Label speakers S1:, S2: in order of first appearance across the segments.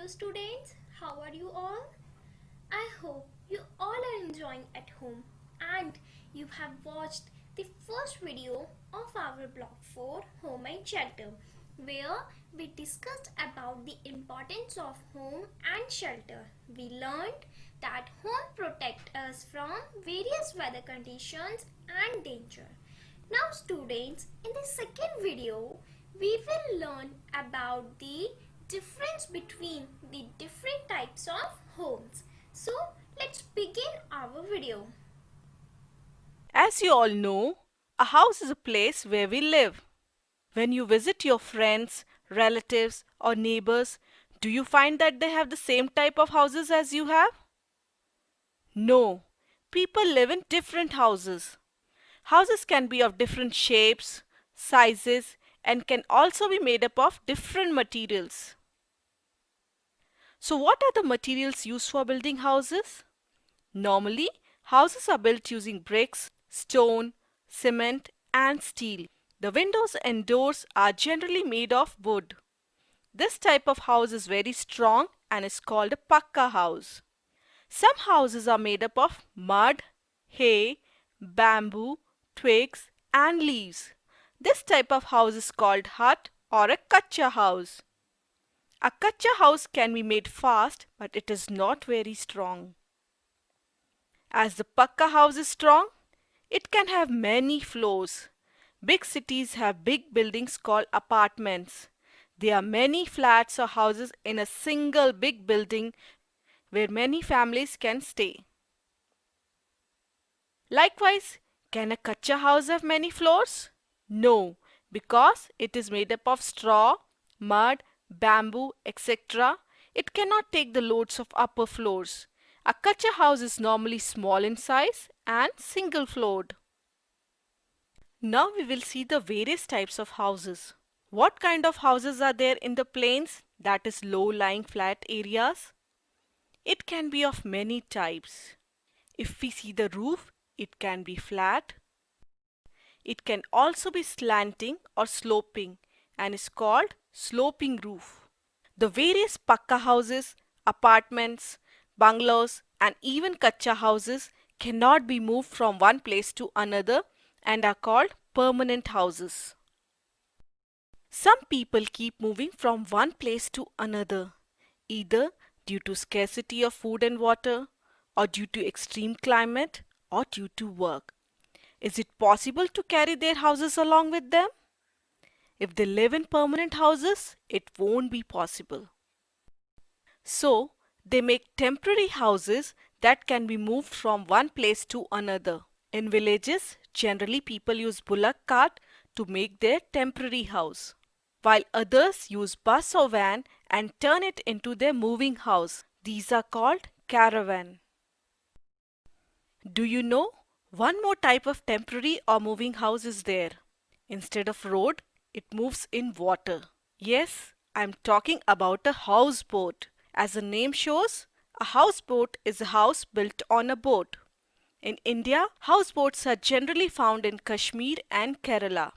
S1: Hello students, how are you all? I hope you all are enjoying at home and you have watched the first video of our blog for Home and Shelter, where we discussed about the importance of home and shelter. We learned that home protect us from various weather conditions and danger. Now students, in the second video, we will learn about the difference between the different types of homes. So let's begin our video.
S2: As you all know, a house is a place where we live. When you visit your friends, relatives, or neighbors, do you find that they have the same type of houses as you have? No. People live in different houses. Houses can be of different shapes, sizes, and can also be made up of different materials. So, what are the materials used for building houses? Normally, houses are built using bricks, stone, cement, and steel. The windows and doors are generally made of wood. This type of house is very strong and is called a pakka house. Some houses are made up of mud, hay, bamboo, twigs, and leaves. This type of house is called hut or a kacha house. A kacha house can be made fast, but it is not very strong. As the pakka house is strong, it can have many floors. Big cities have big buildings called apartments. There are many flats or houses in a single big building where many families can stay. Likewise, can a kacha house have many floors? No, because it is made up of straw, mud, bamboo, etc. It cannot take the loads of upper floors. A kacha house is normally small in size and single floored. Now we will see the various types of houses. What kind of houses are there in the plains, that is low-lying flat areas? It can be of many types. If we see the roof, it can be flat. It can also be slanting or sloping and is called sloping roof. The various pakka houses, apartments, bungalows and even kacha houses cannot be moved from one place to another and are called permanent houses. Some people keep moving from one place to another, either due to scarcity of food and water, or due to extreme climate, or due to work. Is it possible to carry their houses along with them? If they live in permanent houses, it won't be possible. So, they make temporary houses that can be moved from one place to another. In villages, generally people use bullock cart to make their temporary house, while others use bus or van and turn it into their moving house. These are called caravan. Do you know one more type of temporary or moving house is there? Instead of road, it moves in water. Yes, I'm talking about a houseboat. As the name shows, a houseboat is a house built on a boat. In India, houseboats are generally found in Kashmir and Kerala.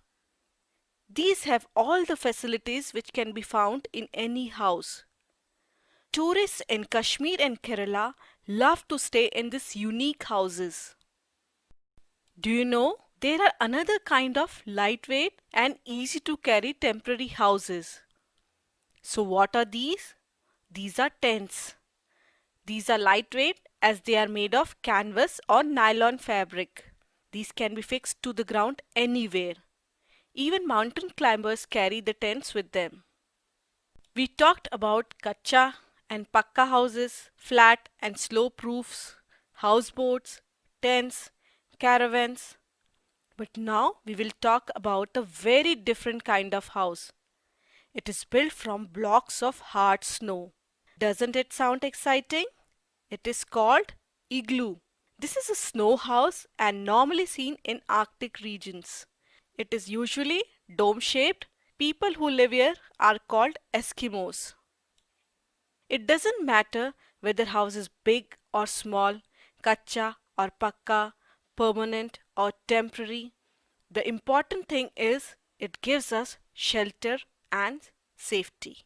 S2: These have all the facilities which can be found in any house. Tourists in Kashmir and Kerala love to stay in these unique houses. Do you know there are another kind of lightweight and easy to carry temporary houses? So what are these? These are tents. These are lightweight as they are made of canvas or nylon fabric. These can be fixed to the ground anywhere. Even mountain climbers carry the tents with them. We talked about kacha and pakka houses, flat and slope roofs, houseboats, tents, caravans. But now we will talk about a very different kind of house. It is built from blocks of hard snow. Doesn't it sound exciting? It is called igloo. This is a snow house and normally seen in Arctic regions. It is usually dome-shaped. People who live here are called Eskimos. It doesn't matter whether house is big or small, kacha or pakka, permanent or temporary. The important thing is it gives us shelter and safety.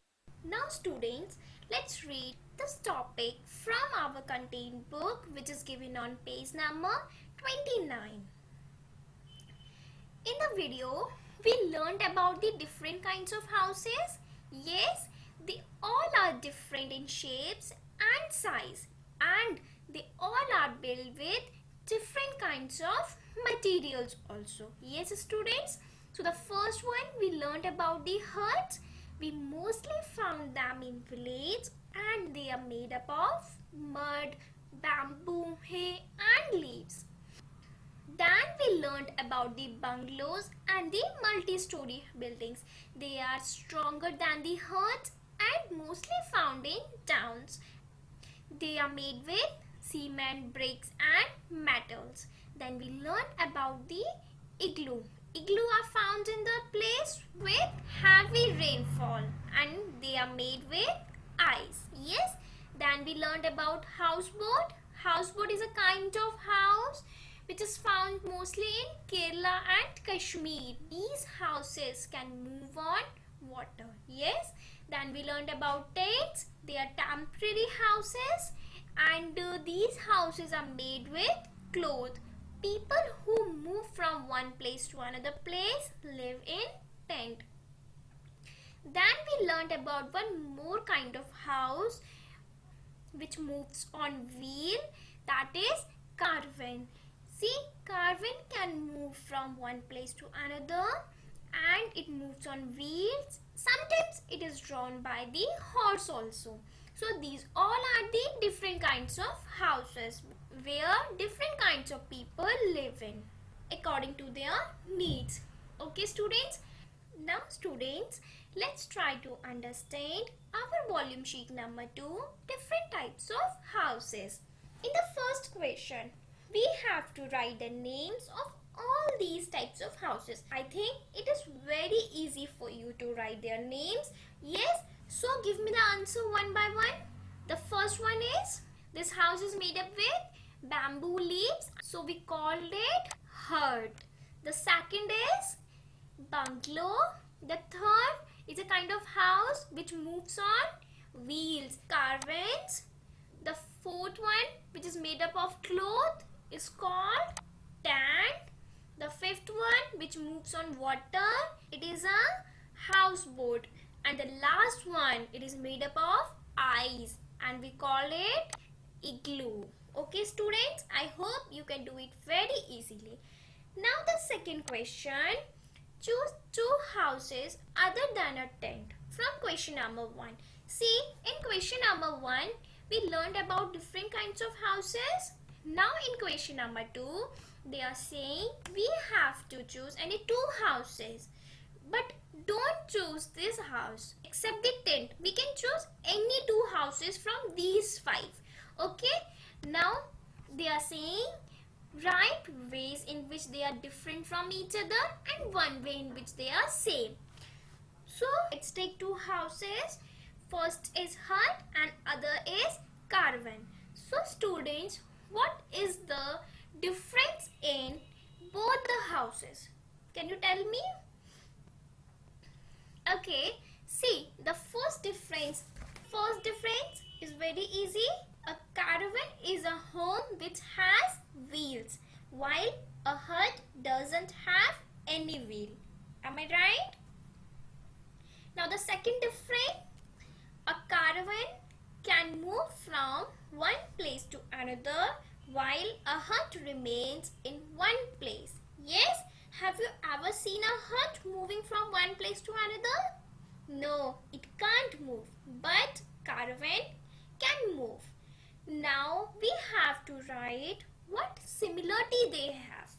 S1: Now students, Let's read this topic from our content book, which is given on page number 29. In the video, we learned about the different kinds of houses. Yes, they all are different in shapes and size, and they all are built with different kinds of materials also. Yes, students. So the first one we learned about the huts. We mostly found them in village, and they are made up of mud, bamboo, hay and leaves. Then we learned about the bungalows and the multi-story buildings. They are stronger than the huts and mostly found in towns. They are made with cement, bricks and metals. Then we learned about the igloo. Igloo are found in the place with heavy rainfall and they are made with ice. Yes. Then we learned about houseboat. Houseboat is a kind of house which is found mostly in Kerala and Kashmir. These houses can move on water. Yes. Then we learned about tents. They are temporary houses and these houses are made with cloth. People who move from one place to another place live in tent. Then we learned about one more kind of house which moves on wheel, that is caravan. See, caravan can move from one place to another and it moves on wheels. Sometimes it is drawn by the horse also. So these all are the different kinds of houses where different kinds of people live in according to their needs. Okay, students? Now students, let's try to understand our volume sheet number 2, different types of houses. In the first question, we have to write the names of all these types of houses. I think it is very easy for you to write their names. Yes, so give me the answer one by one. The first one is, this house is made up with bamboo leaves, so we called it hut. The second is bungalow. The third is a kind of house which moves on wheels, caravans. The fourth one, which is made up of cloth, is called tent. The fifth one, which moves on water, it is a houseboat. And the last one, it is made up of ice and we call it igloo. Okay students, I hope you can do it very easily. Now the second question, choose two houses other than a tent from question number 1. See, in question number 1, we learned about different kinds of houses. Now in question number 2, they are saying we have to choose any two houses. But don't choose this house except the tent. We can choose any two houses from these 5. Okay. Now they are saying write ways in which they are different from each other and one way in which they are same. So let's take two houses. First is hut and other is caravan. So students, what is the difference in both the houses? Can you tell me? Okay, see, the first difference is very easy. A caravan is a home which has wheels, while a hut doesn't have any wheel. Am I right? Now the second difference, a caravan can move from one place to another while a hut remains in one place. Yes? Have you ever seen a hut moving from one place to another? No, it can't move, but caravan can move. Now we have to write what similarity they have.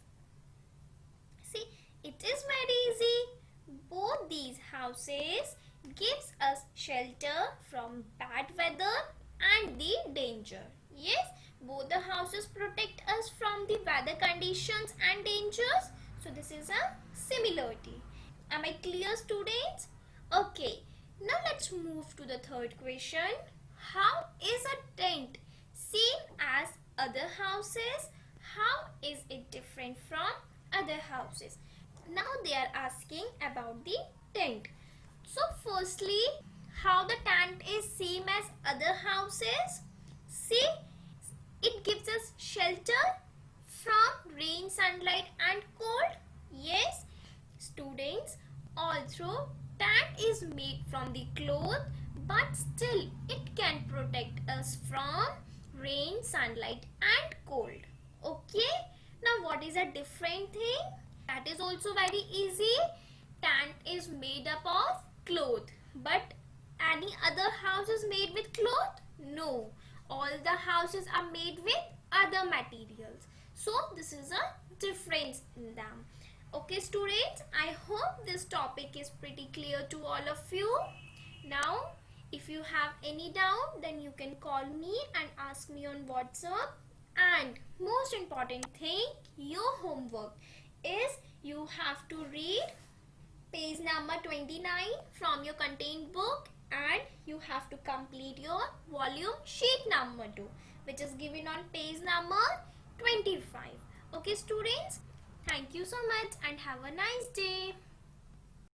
S1: See, it is very easy. Both these houses gives us shelter from bad weather and the danger. Yes, both the houses protect us from the weather conditions and dangers. So this is a similarity. Am I clear, students? Okay, now let's move to the third question. How is a tent seen as other houses? How is it different from other houses? Now they are asking about the tent. So firstly, how the tent is same as other houses? See, it gives us shelter from rain, sunlight and cold. Yes, students, although tent is made from the cloth, but still it can protect us from rain, sunlight and cold. Okay, now what is a different thing? That is also very easy. Tent is made up of cloth, but any other house is made with cloth? No, all the houses are made with other materials. So this is a difference in them. Okay students, I hope this topic is pretty clear to all of you. Now if you have any doubt, then you can call me and ask me on WhatsApp. And most important thing, your homework is you have to read page number 29 from your content book, and you have to complete your volume sheet number 2, which is given on page number 25. Okay students, thank you so much and have a nice day.